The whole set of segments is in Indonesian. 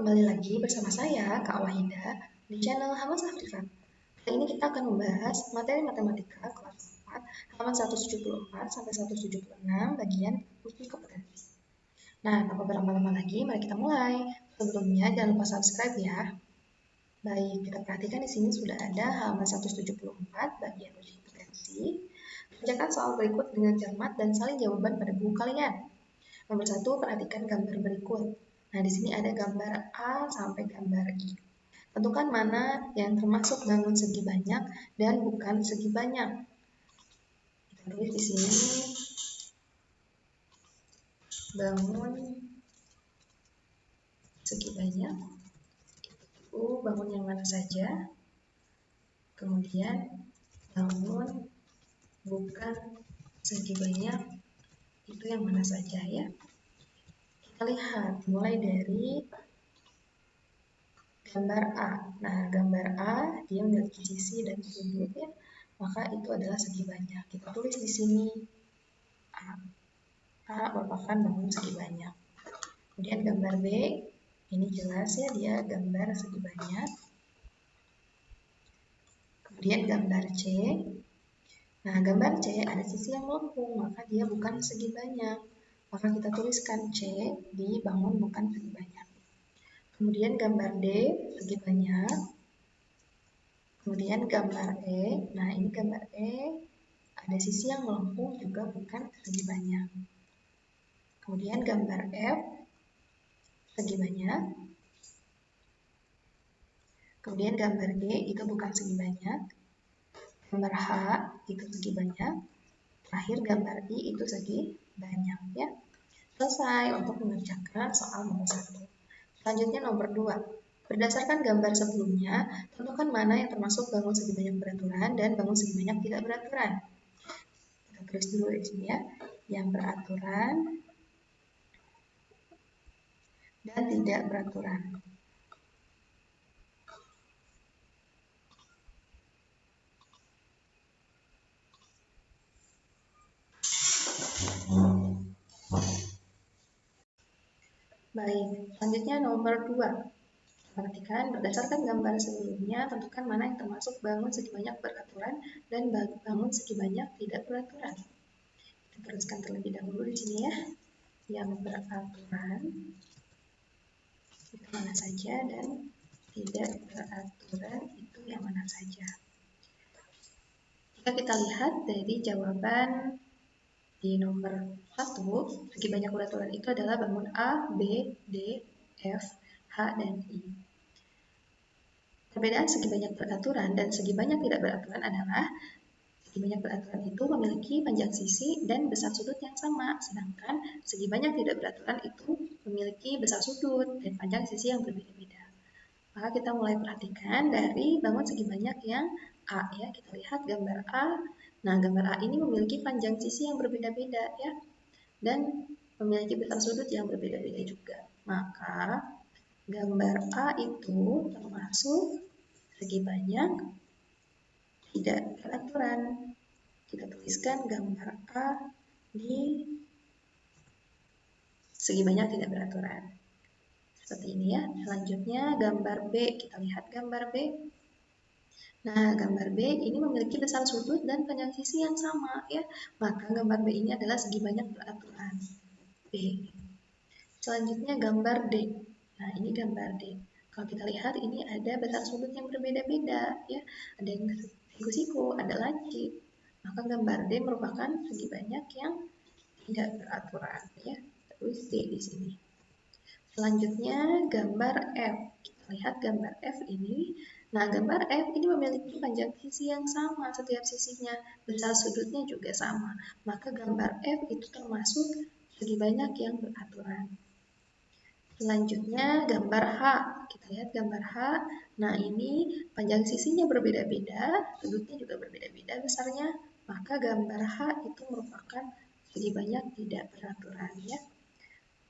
kembali lagi bersama saya, Kak Wahida, di channel Hamas Afrika. Kali ini kita akan membahas materi matematika kelas 4, halaman 174 sampai 176, bagian uji kompetensi. Nah, tanpa berlama-lama lagi, mari kita mulai. Sebelumnya, jangan lupa subscribe ya. Baik, kita perhatikan di sini sudah ada halaman 174, bagian uji kompetensi. Kerjakan soal berikut dengan cermat dan salin jawaban pada buku kalian. Nomor 1, perhatikan gambar berikut. Nah, di sini ada gambar A sampai gambar I. Tentukan mana yang termasuk bangun segi banyak dan bukan segi banyak. Kita tulis di sini bangun segi banyak. Itu bangun yang mana saja. Kemudian bangun bukan segi banyak itu yang mana saja ya. Kita lihat mulai dari gambar A. Nah, gambar A dia memiliki sisi dan sudut ya, maka itu adalah segi banyak. Kita tulis di sini A. A merupakan bangun segi banyak. Kemudian gambar B, ini jelas ya dia gambar segi banyak. Kemudian gambar C. Nah, gambar C ada sisi yang melengkung, maka dia bukan segi banyak. Maka kita tuliskan C di bangun bukan segi banyak. Kemudian gambar D, segi banyak. Kemudian gambar E, nah ini gambar E, ada sisi yang melengkung juga bukan segi banyak. Kemudian gambar F, segi banyak. Kemudian gambar G, itu bukan segi banyak. Gambar H, itu segi banyak. Terakhir gambar I, itu segi banyak ya. Selesai untuk mengerjakan soal nomor 1. Selanjutnya nomor 2. Berdasarkan gambar sebelumnya, tentukan mana yang termasuk bangun segi banyak beraturan dan bangun segi banyak tidak beraturan. Kita tulis dulu di sini ya, yang beraturan dan tidak beraturan. Baik, selanjutnya nomor 2. Perhatikan, berdasarkan gambar sebelumnya, tentukan mana yang termasuk bangun segi banyak beraturan dan bangun segi banyak tidak beraturan. Kita tuliskan terlebih dahulu di sini ya, yang beraturan itu mana saja dan tidak beraturan itu yang mana saja. Jika kita lihat dari jawaban di nomor 1, segi banyak beraturan itu adalah bangun A, B, D, F, H, dan I. Perbedaan segi banyak beraturan dan segi banyak tidak beraturan adalah segi banyak beraturan itu memiliki panjang sisi dan besar sudut yang sama, sedangkan segi banyak tidak beraturan itu memiliki besar sudut dan panjang sisi yang berbeda-beda. Maka kita mulai perhatikan dari bangun segi banyak yang A ya. Kita lihat gambar A. Nah, gambar A ini memiliki panjang sisi yang berbeda-beda ya, dan memiliki besar sudut yang berbeda-beda juga. Maka gambar A itu termasuk segi banyak tidak beraturan. Kita tuliskan gambar A di segi banyak tidak beraturan. Seperti ini ya. Selanjutnya gambar B. Kita lihat gambar B. Nah, gambar B ini memiliki besar sudut dan panjang sisi yang sama ya. Maka gambar B ini adalah segi banyak beraturan. B. Selanjutnya gambar D. Nah, ini gambar D. Kalau kita lihat ini ada besar sudut yang berbeda-beda ya. Ada yang siku-siku, ada laci. Maka gambar D merupakan segi banyak yang tidak beraturan ya. Terus D di sini. Selanjutnya gambar F. Kita lihat gambar F ini. Nah, gambar F ini memiliki panjang sisi yang sama setiap sisinya, besar sudutnya juga sama. Maka gambar F itu termasuk segi banyak yang beraturan. Selanjutnya gambar H. Kita lihat gambar H. Nah, ini panjang sisinya berbeda-beda, sudutnya juga berbeda-beda besarnya. Maka gambar H itu merupakan segi banyak tidak beraturan ya.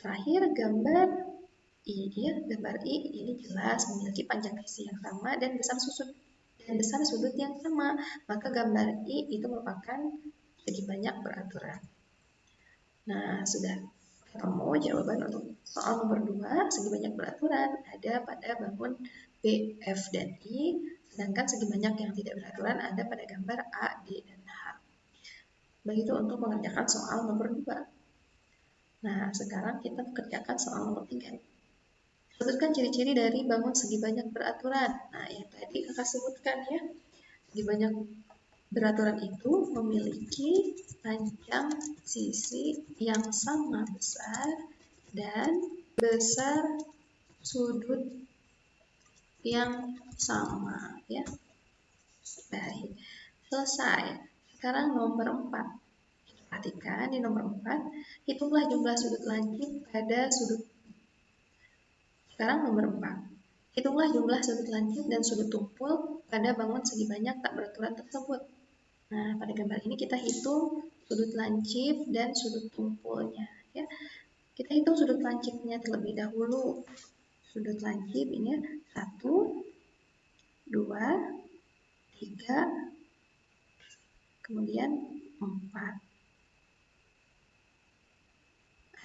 Terakhir gambar I ya, gambar I ini jelas memiliki panjang sisi yang sama dan besar sudut yang sama. Maka gambar I itu merupakan segi banyak beraturan. Nah, sudah. ketemu jawaban untuk soal nomor 2, segi banyak beraturan ada pada bangun B, F, dan I, sedangkan segi banyak yang tidak beraturan ada pada gambar A, D, dan H. Begitu untuk mengerjakan soal nomor 2. Nah, sekarang kita kerjakan soal nomor 3. Sebutkan ciri-ciri dari bangun segi banyak beraturan. Nah, yang tadi kakak sebutkan ya, segi banyak beraturan itu memiliki panjang sisi yang sama besar dan besar sudut yang sama ya. Baik, selesai. Sekarang nomor 4. Perhatikan di nomor 4, hitunglah jumlah sudut lancip pada sudut. Sekarang nomor 4. Hitunglah jumlah sudut lancip dan sudut tumpul pada bangun segi banyak tak beraturan tersebut. Nah, pada gambar ini kita hitung sudut lancip dan sudut tumpulnya ya. Kita hitung sudut lancipnya terlebih dahulu. Sudut lancip ini 1, 2, 3, kemudian 4.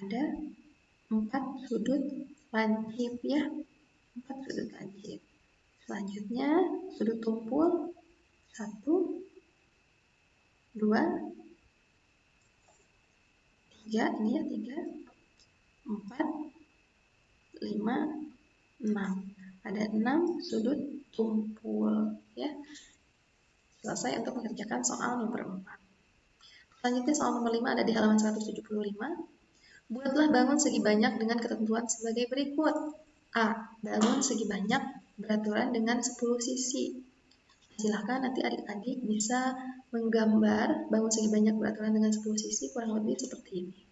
Ada 4 sudut lancip ya. 4 sudut lancip. Selanjutnya sudut tumpul 1, 2, 3, ini ya 3, 4, 5, 6. Ada 6 sudut tumpul ya. Selesai untuk mengerjakan soal nomor 4. Selanjutnya soal nomor 5 ada di halaman 175. Buatlah bangun segi banyak dengan ketentuan sebagai berikut. A. Bangun segi banyak beraturan dengan 10 sisi. Silahkan nanti adik-adik bisa menggambar bangun segi banyak beraturan dengan 10 sisi kurang lebih seperti ini.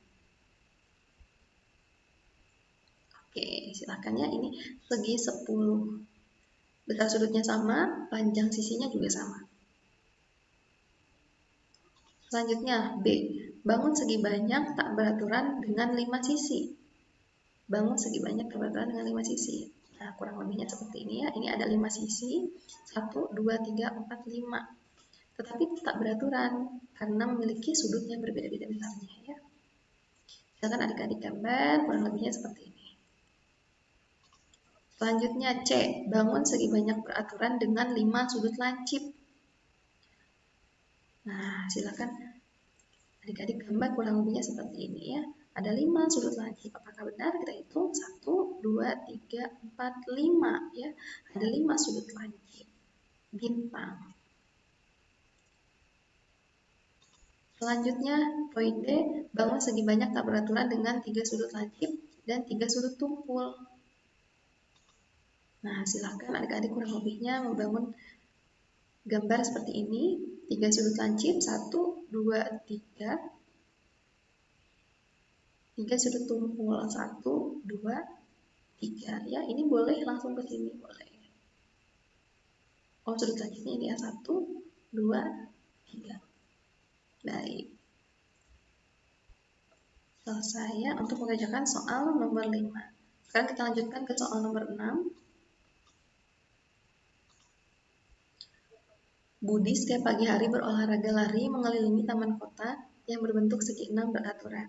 Oke, silahkan ya, ini segi 10. Besar sudutnya sama, panjang sisinya juga sama. Selanjutnya B. Bangun segi banyak tak beraturan dengan 5 sisi. Bangun segi banyak tak beraturan dengan 5 sisi. Nah, kurang lebihnya seperti ini ya. Ini ada 5 sisi. 1, 2, 3, 4, 5. Tetapi tak beraturan karena memiliki sudut yang berbeda-beda besarnya ya. Silakan adik-adik gambar kurang lebihnya seperti ini. Selanjutnya C. Bangun segi banyak beraturan dengan 5 sudut lancip. Nah, silakan adik-adik gambar kurang lebihnya seperti ini ya. Ada 5 sudut lancip. Apakah benar? Kita hitung 1, 2, 3, 4, 5 ya. Ada 5 sudut lancip. Bintang. Selanjutnya poin D, bangun segi banyak tak beraturan dengan 3 sudut lancip dan 3 sudut tumpul. Nah, silakan adik-adik kurang lebihnya membangun gambar seperti ini. 3 sudut lancip, 1, 2, 3. 3 sudut tumpul, 1, 2, 3. Ya, ini boleh langsung ke sini, boleh. Oh, sudut lancipnya ini ya, 1, 2, 3. Baik. Selesai ya untuk mengerjakan soal nomor 5. Sekarang kita lanjutkan ke soal nomor 6. Budi setiap pagi hari berolahraga lari mengelilingi taman kota yang berbentuk segi 6 beraturan.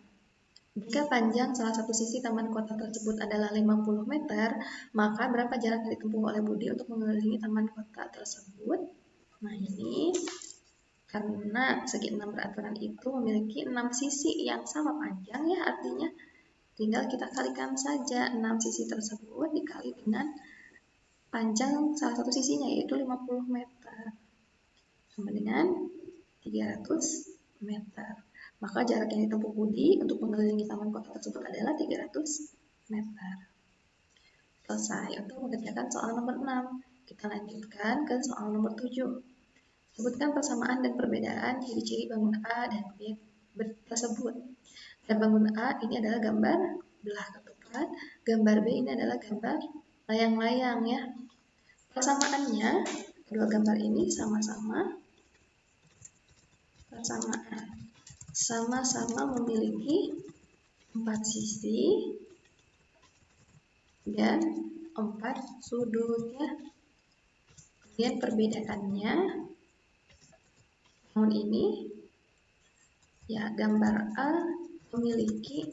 Jika panjang salah satu sisi taman kota tersebut adalah 50 meter, maka berapa jarak yang ditempuh oleh Budi untuk mengelilingi taman kota tersebut? Nah, ini karena segi 6 beraturan itu memiliki 6 sisi yang sama panjang ya, artinya tinggal kita kalikan saja 6 sisi tersebut dikali dengan panjang salah satu sisinya yaitu 50 meter. Sama dengan 300 meter. Maka jarak yang ditempuh Budi untuk mengelilingi taman kota tersebut adalah 300 meter. Selesai untuk mengerjakan soal nomor 6. Kita lanjutkan ke soal nomor 7. Sebutkan persamaan dan perbedaan ciri-ciri bangun A dan B tersebut. Dan bangun A ini adalah gambar belah ketupat, gambar B ini adalah gambar layang-layang ya. Persamaannya, kedua gambar ini sama-sama memiliki 4 sisi dan 4 sudut ya. Kemudian perbedaannya, bangun ini ya, gambar A memiliki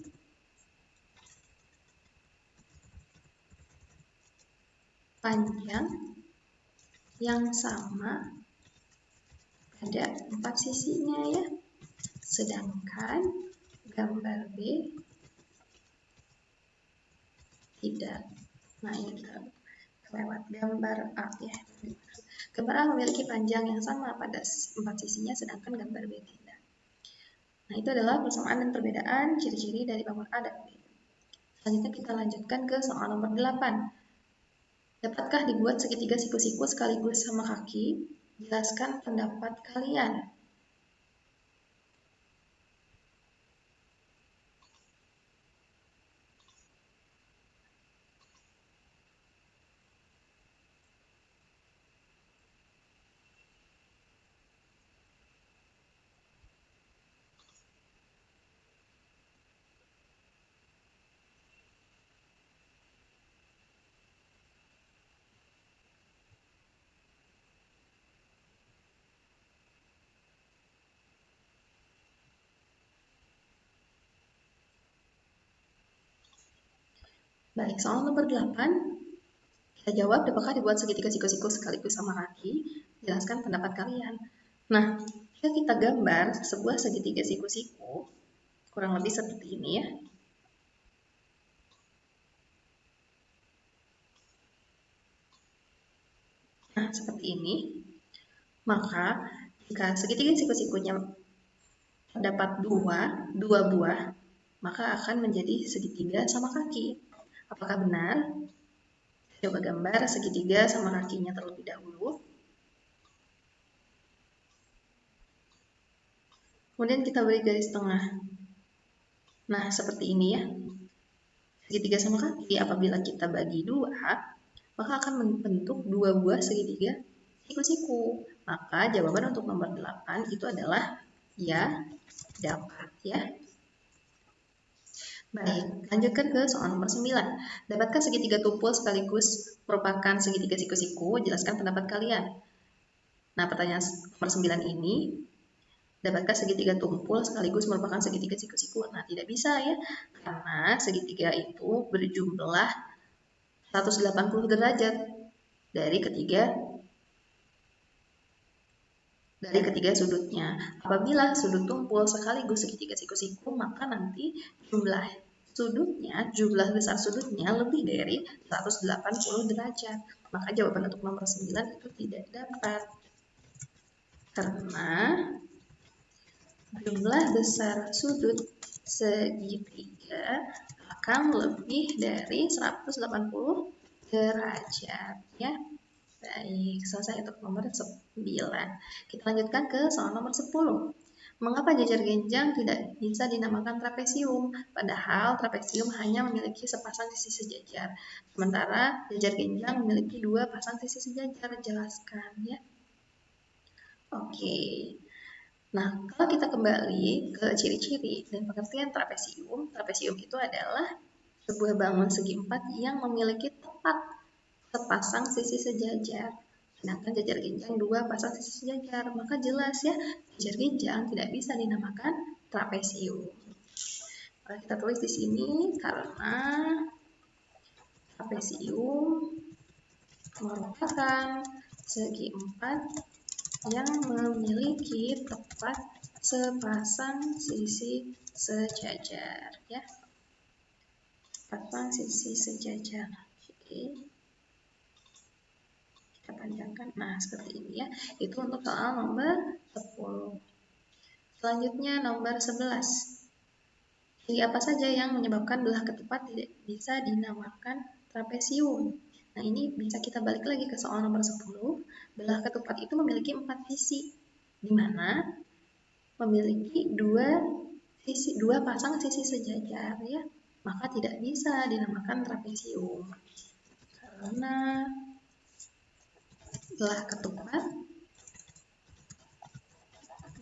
panjang yang sama pada 4 sisinya ya. Sedangkan gambar B tidak. Nah, ini kita lewat gambar A ya. Gambar A memiliki panjang yang sama pada 4 sisinya, sedangkan gambar B tidak. Nah, itu adalah persamaan dan perbedaan ciri-ciri dari bangun A dan B. Selanjutnya kita lanjutkan ke soal nomor 8. Dapatkah dibuat segitiga siku-siku sekaligus sama kaki? Jelaskan pendapat kalian. Baik, soal nomor 8. Kita jawab, apakah dibuat segitiga siku-siku sekaligus sama kaki? Jelaskan pendapat kalian. Nah, jika kita gambar sebuah segitiga siku-siku, kurang lebih seperti ini ya. Nah, seperti ini. Maka, jika segitiga siku-sikunya terdapat dua buah, maka akan menjadi segitiga sama kaki. Apakah benar? Coba gambar segitiga sama kakinya terlebih dahulu. Kemudian kita beri garis tengah. Nah, seperti ini ya. Segitiga sama kaki apabila kita bagi dua, maka akan membentuk dua buah segitiga siku-siku. Maka jawaban untuk nomor 8 itu adalah ya, dapat ya. Baik, lanjutkan ke soal nomor 9. Dapatkah segitiga tumpul sekaligus merupakan segitiga siku-siku? Jelaskan pendapat kalian. Nah, pertanyaan nomor 9 ini, dapatkah segitiga tumpul sekaligus merupakan segitiga siku-siku? Nah, tidak bisa ya, karena segitiga itu berjumlah 180 derajat dari ketiga sudutnya. Apabila sudut tumpul sekaligus segitiga siku-siku, maka nanti jumlah besar sudutnya lebih dari 180 derajat. Maka jawaban untuk nomor 9 itu tidak dapat. Karena jumlah besar sudut segitiga akan lebih dari 180 derajat ya. Baik, selesai untuk nomor 9. Kita lanjutkan ke soal nomor 10. Mengapa jajar genjang tidak bisa dinamakan trapesium? Padahal trapesium hanya memiliki sepasang sisi sejajar. Sementara jajar genjang memiliki 2 pasang sisi sejajar. Jelaskan ya. Oke. Nah, kalau kita kembali ke ciri-ciri dan pengertian trapesium, trapesium itu adalah sebuah bangun segi empat yang memiliki tepat sepasang sisi sejajar. Sedangkan jajar genjang 2 pasang sisi sejajar. Maka jelas ya, jajar genjang tidak bisa dinamakan trapesium. Maka kita tulis di sini karena trapesium merupakan segi empat yang memiliki tepat sepasang sisi sejajar ya. Sepasang sisi sejajar. Oke. Kita panjangkan. Nah, seperti ini ya. Itu untuk soal nomor 10. Selanjutnya nomor 11. Ciri apa saja yang menyebabkan belah ketupat tidak bisa dinamakan trapesium? Nah, ini bisa kita balik lagi ke soal nomor 10. Belah ketupat itu memiliki 4 sisi, di mana memiliki dua pasang sisi sejajar ya. Maka tidak bisa dinamakan trapesium. Karena belah ketupat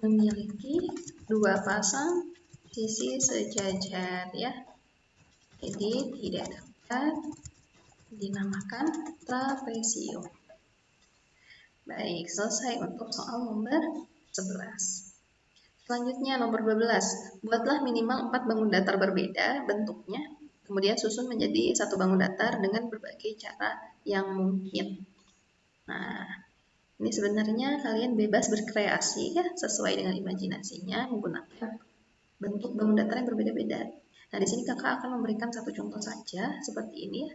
memiliki 2 pasang sisi sejajar ya. Jadi tidak dapat dinamakan trapesium. Baik, selesai untuk soal nomor 11. Selanjutnya nomor 12. Buatlah minimal 4 bangun datar berbeda bentuknya Kemudian susun menjadi satu bangun datar dengan berbagai cara yang mungkin. Nah, ini sebenarnya kalian bebas berkreasi ya, sesuai dengan imajinasinya menggunakan bentuk bangun datar yang berbeda-beda. Nah, di sini kakak akan memberikan satu contoh saja seperti ini ya.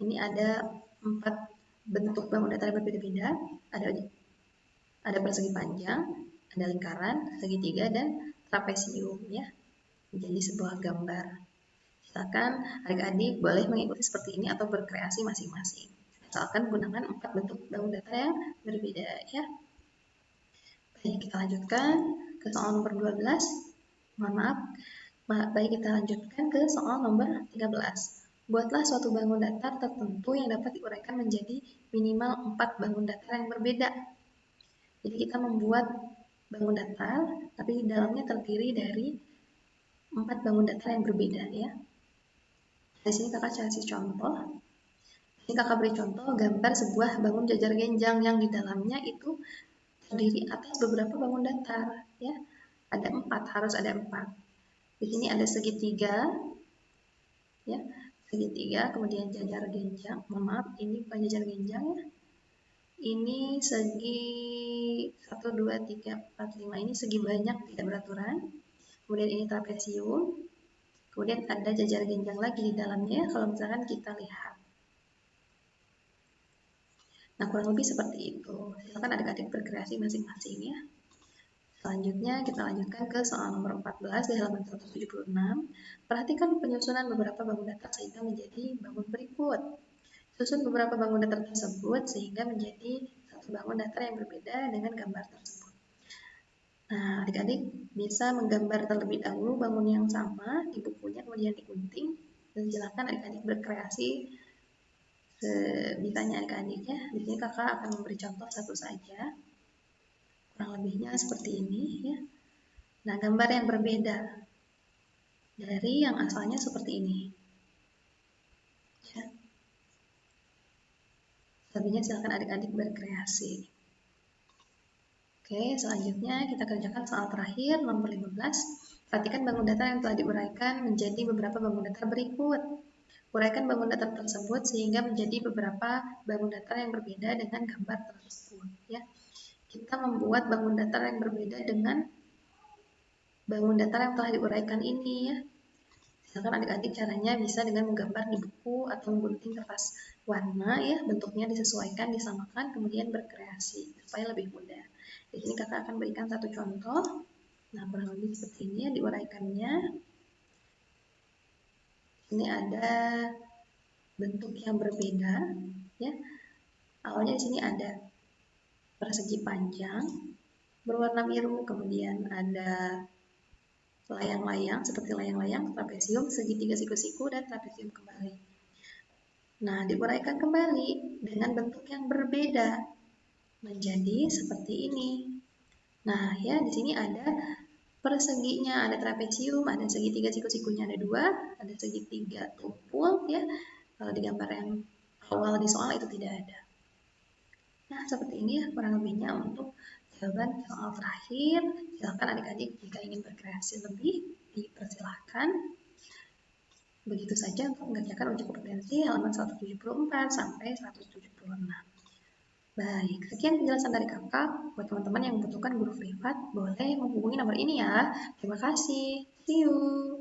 Ini ada 4 bentuk bangun datar yang berbeda-beda. Ada persegi panjang, ada lingkaran, segitiga, dan trapesium ya. Menjadi sebuah gambar. Silakan adik-adik boleh mengikuti seperti ini atau berkreasi masing-masing. Asalkan menggunakan 4 bentuk bangun datar yang berbeda ya. Baik, kita lanjutkan ke soal nomor 12. Mohon maaf. Baik, kita lanjutkan ke soal nomor 13. Buatlah suatu bangun datar tertentu yang dapat diuraikan menjadi minimal 4 bangun datar yang berbeda. Jadi kita membuat bangun datar, tapi di dalamnya terdiri dari 4 bangun datar yang berbeda ya. Di sini kakak kasih contoh. Ini kakak beri contoh gambar sebuah bangun jajar genjang yang di dalamnya itu terdiri atas beberapa bangun datar ya. Ada 4, harus ada 4. Di sini ada segitiga ya. Segitiga, kemudian jajar genjang. Mohon maaf, ini bukan jajar genjang ya. Ini segi 1 2 3 4 5. Ini segi banyak tidak beraturan. Kemudian ini trapesium. Kemudian ada jajar genjang lagi di dalamnya kalau misalkan kita lihat. Nah, kurang lebih seperti itu. Silakan adik-adik berkreasi masing-masing ya. Selanjutnya kita lanjutkan ke soal nomor 14 di halaman 176. Perhatikan penyusunan beberapa bangun datar sehingga menjadi bangun berikut. Susun beberapa bangun datar tersebut sehingga menjadi satu bangun datar yang berbeda dengan gambar tersebut. Nah, adik-adik bisa menggambar terlebih dahulu bangun yang sama di bukunya, kemudian digunting, dan silakan adik-adik berkreasi sebisanya adik-adik ya. Di sini kakak akan memberi contoh satu saja. Kurang lebihnya seperti ini ya. Nah, gambar yang berbeda dari yang asalnya seperti ini. Ya. Selebihnya silakan adik-adik berkreasi. Oke, selanjutnya kita kerjakan soal terakhir nomor 15. Perhatikan bangun datar yang telah diuraikan menjadi beberapa bangun datar berikut. Uraikan bangun datar tersebut sehingga menjadi beberapa bangun datar yang berbeda dengan gambar tersebut. Ya, kita membuat bangun datar yang berbeda dengan bangun datar yang telah diuraikan ini ya. Silakan adik-adik caranya bisa dengan menggambar di buku atau menggunting kertas warna ya, bentuknya disesuaikan, disamakan, kemudian berkreasi supaya lebih mudah. Di sini kakak akan berikan satu contoh. Nah, kurang lebih seperti ini ya diuraikannya. Ini ada bentuk yang berbeda ya. Awalnya di sini ada persegi panjang berwarna biru, kemudian ada layang-layang seperti layang-layang, trapesium, segitiga siku-siku, dan trapesium kembali. Nah, diuraikan kembali dengan bentuk yang berbeda menjadi seperti ini. Nah, ya di sini ada perseginya, ada trapesium, ada segitiga siku-sikunya ada 2, ada segitiga tumpul ya. Kalau di gambar yang awal di soal itu tidak ada. Nah, seperti ini ya kurang lebihnya untuk jawaban soal terakhir. Silakan adik-adik jika ingin berkreasi lebih dipersilahkan. Begitu saja untuk mengerjakan uji kompetensi halaman 174 sampai 176. Baik, sekian penjelasan dari kakak. Buat teman-teman yang membutuhkan guru privat, boleh menghubungi nomor ini ya. Terima kasih. See you.